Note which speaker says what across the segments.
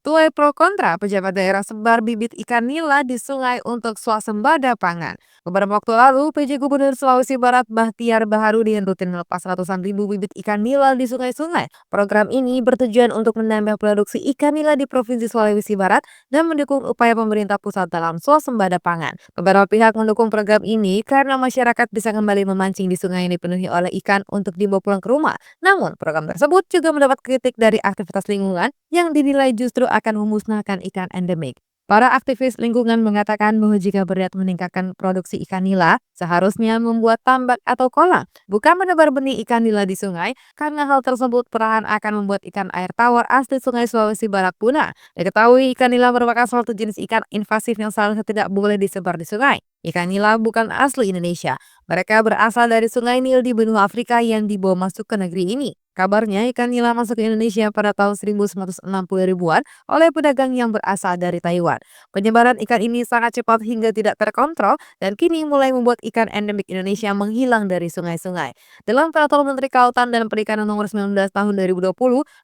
Speaker 1: Tuai pro kontra, pejabat daerah sebar bibit ikan nila di sungai untuk swasembada pangan. Beberapa waktu lalu, PJ Gubernur Sulawesi Barat Bahtiar Baharudin rutin melepas ratusan ribu bibit ikan nila di sungai-sungai. Program ini bertujuan untuk menambah produksi ikan nila di Provinsi Sulawesi Barat dan mendukung upaya pemerintah pusat dalam swasembada pangan. Beberapa pihak mendukung program ini karena masyarakat bisa kembali memancing di sungai yang dipenuhi oleh ikan untuk dibawa pulang ke rumah. Namun, program tersebut juga mendapat kritik dari aktivitas lingkungan yang dinilai justru akan memusnahkan ikan endemik. Para aktivis lingkungan mengatakan bahwa jika berat meningkatkan produksi ikan nila, seharusnya membuat tambak atau kolam, bukan menebar benih ikan nila di sungai, karena hal tersebut perlahan akan membuat ikan air tawar asli sungai Sulawesi Barat punah. Diketahui ikan nila merupakan suatu jenis ikan invasif yang seharusnya tidak boleh disebar di sungai. Ikan nila bukan asli Indonesia. Mereka berasal dari sungai Nil di benua Afrika yang dibawa masuk ke negeri ini. Kabarnya ikan nila masuk ke Indonesia pada tahun 1960-an oleh pedagang yang berasal dari Taiwan. Penyebaran ikan ini sangat cepat hingga tidak terkontrol dan kini mulai membuat ikan endemik Indonesia menghilang dari sungai-sungai. Dalam Peraturan Menteri Kelautan dan Perikanan Nomor 19 Tahun 2020,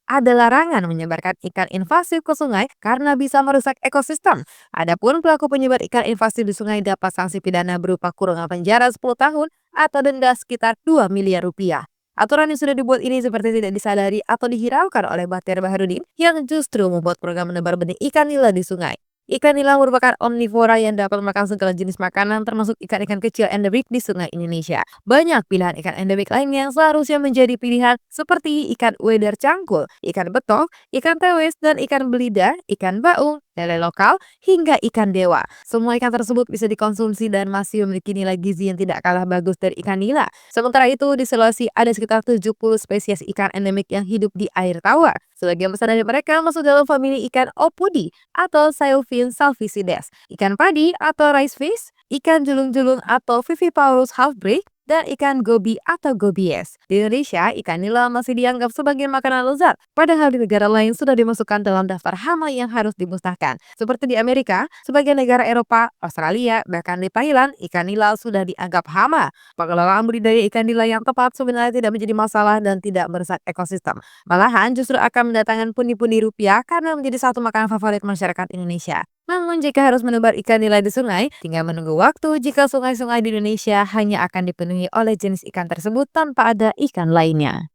Speaker 1: ada larangan menyebarkan ikan invasif ke sungai karena bisa merusak ekosistem. Adapun pelaku penyebar ikan invasif di sungai dapat sanksi pidana berupa kurungan penjara 10 tahun atau denda sekitar 2 miliar rupiah. Aturan yang sudah dibuat ini seperti tidak disadari atau dihiraukan oleh Bahtiar Baharudin yang justru membuat program menebar benih ikan nila di sungai. Ikan nila merupakan omnivora yang dapat makan segala jenis makanan termasuk ikan-ikan kecil endemik di sungai Indonesia. Banyak pilihan ikan endemik lainnya yang seharusnya menjadi pilihan seperti ikan ueder cangkul, ikan betok, ikan tewes, dan ikan belida, ikan baung, lele lokal, hingga ikan dewa. Semua ikan tersebut bisa dikonsumsi dan masih memiliki nilai gizi yang tidak kalah bagus dari ikan nila. Sementara itu, di Sulawesi ada sekitar 70 spesies ikan endemik yang hidup di air tawar. Sebagian besar dari mereka masuk dalam famili ikan opudi atau Sailfin salvicides, ikan padi atau rice fish, ikan julung-julung atau Viviparus halfbreed, dan ikan gobi atau gobies. Di Indonesia, ikan nila masih dianggap sebagai makanan lezat, padahal di negara lain sudah dimasukkan dalam daftar hama yang harus dimusnahkan. Seperti di Amerika, sebagian negara Eropa, Australia, bahkan di Thailand, ikan nila sudah dianggap hama. Pengelolaan budidaya ikan nila yang tepat sebenarnya tidak menjadi masalah dan tidak merusak ekosistem. Malahan justru akan mendatangkan pundi-pundi rupiah karena menjadi satu makanan favorit masyarakat Indonesia. Namun jika harus menebar ikan nila di sungai, tinggal menunggu waktu jika sungai-sungai di Indonesia hanya akan dipenuhi oleh jenis ikan tersebut tanpa ada ikan lainnya.